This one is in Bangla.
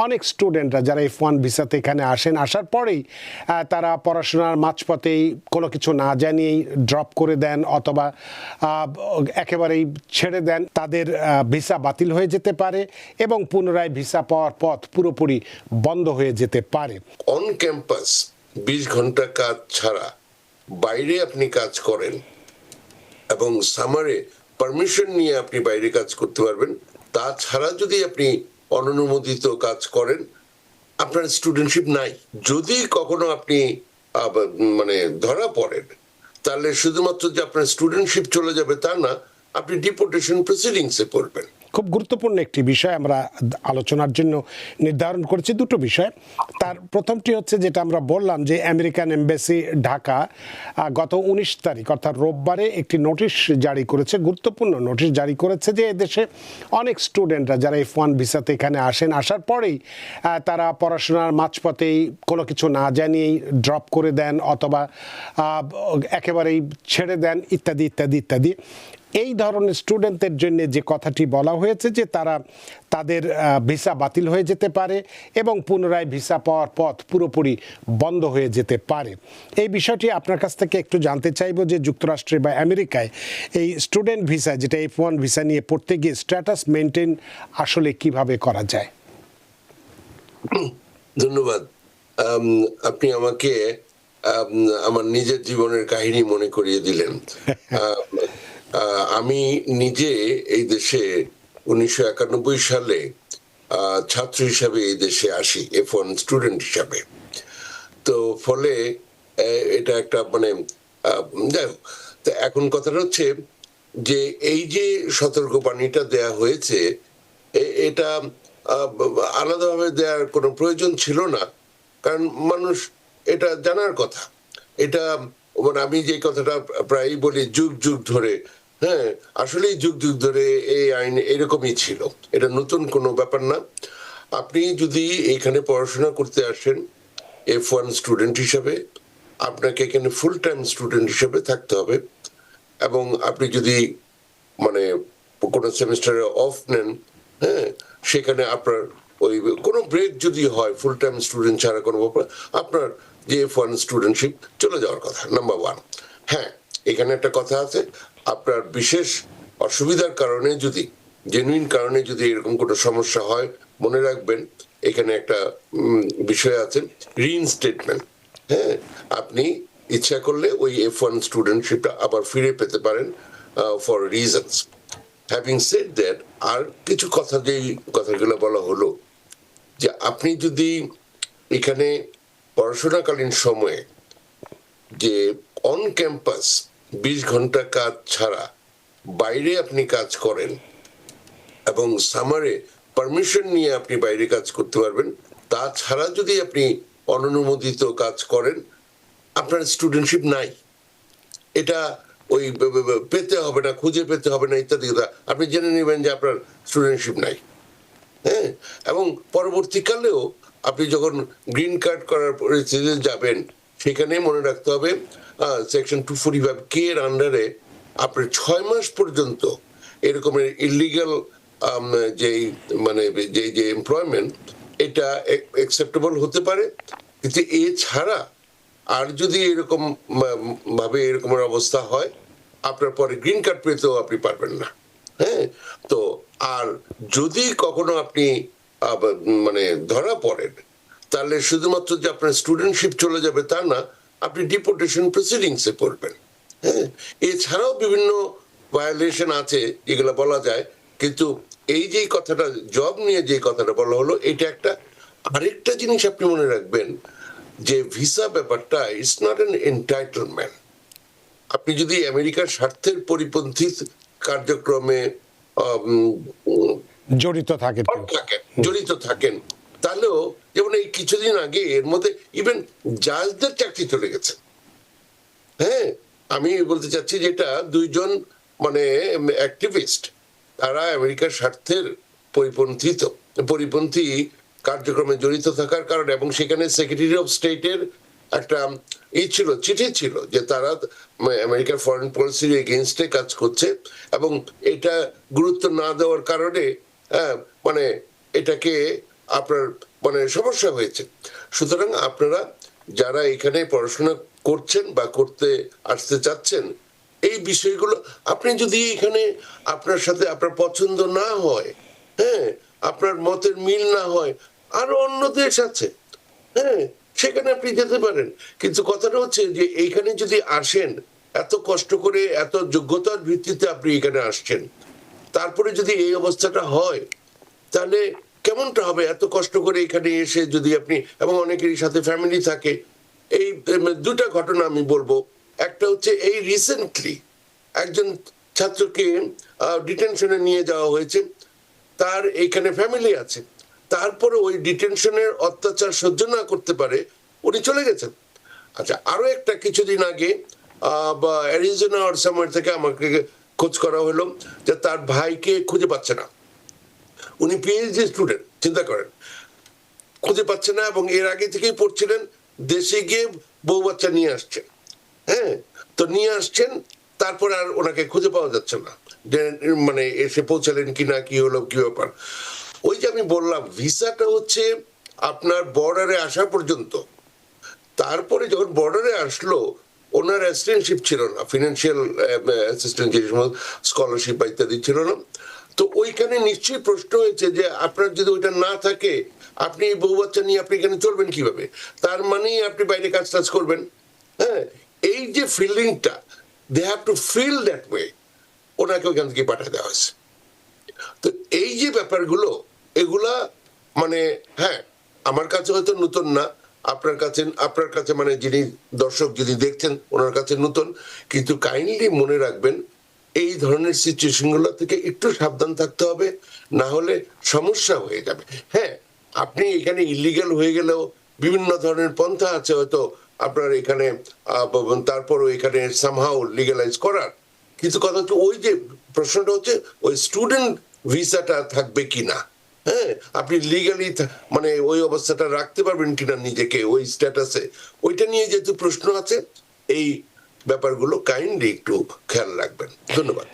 অনেক স্টুডেন্টরা যারা F1 ভিসাতে এখানে আসেন, আসার পরেই তারা পড়াশোনার মাঝপথেই কোনো কিছু না জানিয়েই ড্রপ করে দেন অথবা একেবারেই ছেড়ে দেন। তাদের ভিসা বাতিল হয়ে যেতে পারে এবং পুনরায় ভিসা পাওয়ার পথ পুরোপুরি বন্ধ হয়ে যেতে পারে। অন ক্যাম্পাস 20 ঘন্টা কাজ ছাড়া বাইরে আপনি কাজ করেন এবং সামারে পারমিশন নিয়ে আপনি বাইরে কাজ করতে পারবেন। তাছাড়া যদি আপনি অননুমোদিত কাজ করেন, আপনার স্টুডেন্টশিপ নাই। যদি কখনো আপনি মানে ধরা পড়েন, তাহলে শুধুমাত্র যে আপনার স্টুডেন্টশিপ চলে যাবে তা না, আপনি ডিপোর্টেশন প্রসিডিংসে পড়বেন। খুব গুরুত্বপূর্ণ একটি বিষয় আমরা আলোচনার জন্য নির্ধারণ করেছি, দুটো বিষয়। তার প্রথমটি হচ্ছে যেটা আমরা বললাম যে আমেরিকান এমবাসি ঢাকা গত 19 তারিখ অর্থাৎ রোববারে একটি নোটিশ জারি করেছে, গুরুত্বপূর্ণ নোটিশ জারি করেছে যে এদেশে অনেক স্টুডেন্টরা যারা F1 ভিসাতে এখানে আসেন, আসার পরেই তারা পড়াশোনার মাঝপথেই কোনো কিছু না জানিয়েই ড্রপ করে দেন অথবা একেবারেই ছেড়ে দেন ইত্যাদি ইত্যাদি ইত্যাদি। এই ধরনের স্টুডেন্টদের জন্য যে কথাটি বলা হয়েছে যে তাদের ভিসা বাতিল হয়ে যেতে পারে এবং পুনরায় ভিসা পাওয়ার পথ পুরোপুরি বন্ধ হয়ে যেতে পারে। এই বিষয়টি আপনার কাছ থেকে একটু জানতে চাইব যে যুক্তরাষ্ট্রে বা আমেরিকায় এই স্টুডেন্ট ভিসা যেটা F1 ভিসা নিয়ে পড়তে গিয়ে স্ট্যাটাস মেনটেন আসলে কিভাবে করা যায়? ধন্যবাদ। আপনি আমাকে আমার নিজের জীবনের কাহিনী মনে করিয়ে দিলেন। আমি নিজে এই দেশে 1991 সালে ছাত্র হিসাবে এই দেশে আসি, F1 স্টুডেন্ট হিসাবে। তো ফলে এটা একটা মানে যাই হোক, তো এখন কথাটা হচ্ছে যে এই যে সতর্কবাণীটা দেয়া হয়েছে, এটা আলাদাভাবে দেওয়ার কোনো প্রয়োজন ছিল না, কারণ মানুষ এটা জানার কথা। এটা মানে আমি যে কথাটা প্রায়ই বলি, যুগ যুগ ধরে, হ্যাঁ আসলেই যুগ যুগ ধরে এই আইন এরকমই ছিল, এটা নতুন কোনো ব্যাপার না। আপনি যদি এখানে পড়াশোনা করতে আসেন F1 স্টুডেন্ট হিসেবে, আপনাকে এখানে ফুল টাইম স্টুডেন্ট হিসেবে থাকতে হবে। এবং আপনি যদি মানে কোনো সেমিস্টারে অফ নেন, হ্যাঁ সেখানে আপনার ওই কোনো ব্রেক যদি হয়, ফুল টাইম স্টুডেন্ট ছাড়া কোনো ব্যাপার, আপনার যে F1 স্টুডেন্টশিপ চলে যাওয়ার কথা, নাম্বার 1। হ্যাঁ, এখানে একটা কথা আছে, আপনার বিশেষ অসুবিধার কারণে যদি, জেনুইন কারণে যদি এরকম কোনো সমস্যা হয়, মনে রাখবেন এখানে একটা বিষয় আছে, রিইনস্টেটমেন্ট। হ্যাঁ, আপনি ইচ্ছা করলে ওই F1 স্টুডেন্টশিপটা আবার ফিরে পেতে পারেন for reasons. Having said that, আর কিছু কথা, যেই কথাগুলো বলা হলো যে আপনি যদি এখানে পড়াশোনাকালীন সময়ে যে অন ক্যাম্পাস 20 ঘন্টা কাজ ছাড়া বাইরে আপনি কাজ করেন এবং সামারে পারমিশন নিয়ে আপনি বাইরে কাজ করতে পারবেন, তাছাড়া যদি আপনি অননুমোদিত কাজ করেন, আপনার স্টুডেন্টশিপ নাই। এটা ওই পেতে হবে না, খুঁজে পেতে হবে না ইত্যাদি, আপনি জেনে নেবেন যে আপনার স্টুডেন্টশিপ নাই। হ্যাঁ, এবং পরবর্তীকালেও আপনি যখন গ্রিন কার্ড করার পরিস্থিতিতে যাবেন, সেখানে মনে রাখতে হবে সেকশন 245K এর আন্ডারে আপনার 6 মাস পর্যন্ত এরকমের ইলিগাল যেই মানে যে এমপ্লয়মেন্ট, এটা অ্যাকসেপ্টেবল হতে পারে, কিন্তু এছাড়া আর যদি এরকম ভাবে এরকমের অবস্থা হয়, আপনার পরে গ্রিন কার্ড পেতেও আপনি পারবেন না। হ্যাঁ, তো আর যদি কখনো আপনি মানে ধরা পড়েন, তাহলে শুধুমাত্র যে আপনার স্টুডেন্টশিপ চলে যাবে তা না, আপনি ডিপোর্টেশন প্রসিডিংসে পড়বেন। হ্যাঁ, এছাড়াও বিভিন্ন ভায়োলেশন আছে যেগুলো বলা যায়, কিন্তু এই যে কথাটা, জব নিয়ে যে কথাটা বলা হলো, এটা একটা। আরেকটা জিনিস আপনি মনে রাখবেন যে ভিসা ব্যাপারটা ইটস নট অ্যান এন্টাইটেলমেন্ট। আপনি যদি আমেরিকার স্বার্থের পরিপন্থী কার্যক্রমে জড়িত থাকেন, তাহলেও, যেমন এই কিছুদিন আগে এর মধ্যে ইভেন জাজদের চাকরি চলে গেছে। হ্যাঁ, আমি বলতে চাচ্ছি যেটা 2 জন মানে অ্যাক্টিভিস্ট, তারা আমেরিকার স্বার্থের পরিপন্থী কার্যক্রমে জড়িত থাকার কারণে, এবং সেখানে সেক্রেটারি অফ স্টেটের একটা চিঠি ছিল যে তারা আমেরিকার ফরেন পলিসির এগেইনস্টে কাজ করছে, এবং এটা গুরুত্ব না দেওয়ার কারণে মানে এটাকে আপনার মানে সমস্যা হয়েছে। সুতরাং আপনারা যারা এখানে পড়াশোনা করছেন বা করতে আসতে চাচ্ছেন, এই বিষয়গুলো আপনি যদি এখানে আপনার সাথে আপনার পছন্দ না হয়, হ্যাঁ, আপনার মতের মিল না হয়, আরো অন্য দেশ আছে, হ্যাঁ, সেখানে আপনি যেতে পারেন। কিন্তু কথাটা হচ্ছে যে এইখানে যদি আসেন, এত কষ্ট করে এত যোগ্যতার ভিত্তিতে আপনি এখানে আসছেন, তারপরে যদি এই অবস্থাটা হয়, তাহলে কেমনটা হবে? এত কষ্ট করে এখানে এসে যদি আপনি, এবং অনেকেরই সাথে ফ্যামিলি থাকে। এই দুটা ঘটনা আমি বলবো। একটা হচ্ছে এই রিসেন্টলি একজন ছাত্রকে ডিটেনশনে নিয়ে যাওয়া হয়েছে, তার এখানে ফ্যামিলি আছে, তারপরে ওই ডিটেনশনের অত্যাচার সহ্য না করতে পারে উনি চলে গেছেন। আচ্ছা, আরো একটা কিছুদিন আগে বা অ্যারিজোনা আর সামওয়্যার থেকে আমাকে খোঁজ করা হলো যে তার ভাইকে খুঁজে পাচ্ছে না। উনি পিএইচডি স্টুডেন্ট, চিন্তা করেন, খুঁজে পাচ্ছে না, এবং এর আগে থেকেই পড়ছিলেন, দেশে গিয়ে বউ বাচ্চা নিয়ে আসছেন, হ্যাঁ, তো নিয়ে আসছেন, তারপরে আর ওনাকে খুঁজে পাওয়া যাচ্ছে না, যে মানে এসে পৌঁছালেন কিনা, কি হলো, কি ব্যাপার। ওই যে আমি বললাম ভিসাটা হচ্ছে আপনার বর্ডারে আসা পর্যন্ত, তারপরে যখন বর্ডারে আসলো ওনার অ্যাসিস্ট্যান্টশিপ ছিল না, ফিনান্সিয়াল অ্যাসিস্ট্যান্ট, যে সময় স্কলারশিপ বা ইত্যাদি ছিল না। তো ওইখানে নিশ্চয়ই প্রশ্ন হয়েছে যে আপনার যদি ওইটা না থাকে, আপনি বউ বাচ্চা নিয়ে আপনি এখানে চলবেন কিভাবে? তার মানেই আপনি বাইরে কাজ টাজ করবেন, হ্যাঁ। এই যে ফিলিংটা, they have to feel that way, ওনাকে ওইখান থেকে পাঠিয়ে দেওয়া হয়েছে। তো এই যে ব্যাপারগুলো, এগুলা মানে, হ্যাঁ, আমার কাছে হয়তো নতুন না, আপনার কাছে মানে যিনি দর্শক যদি দেখছেন ওনার কাছে নতুন, কিন্তু কাইন্ডলি মনে রাখবেন এই ধরনের সিচুয়েশন গুলো থেকে একটু সাবধান থাকতে হবে, না হলে সমস্যা হয়ে যাবে। হ্যাঁ, আপনি এখানে ইলিগাল হয়ে গেলেও বিভিন্ন ধরনের পন্থা আছে হয়তো আপনার এখানে, তারপরও এখানে সামহাউ লিগালাইজ করার। কিন্তু কথা হচ্ছে ওই যে প্রশ্নটা হচ্ছে ওই স্টুডেন্ট ভিসাটা থাকবে কিনা, হ্যাঁ, আপনি লিগালি মানে ওই অবস্থাটা রাখতে পারবেন কিনা নিজেকে ওই স্ট্যাটাসে, ওইটা নিয়ে যেহেতু প্রশ্ন আছে, এই ব্যাপারগুলো কাইন্ডলি একটু খেয়াল রাখবেন। ধন্যবাদ।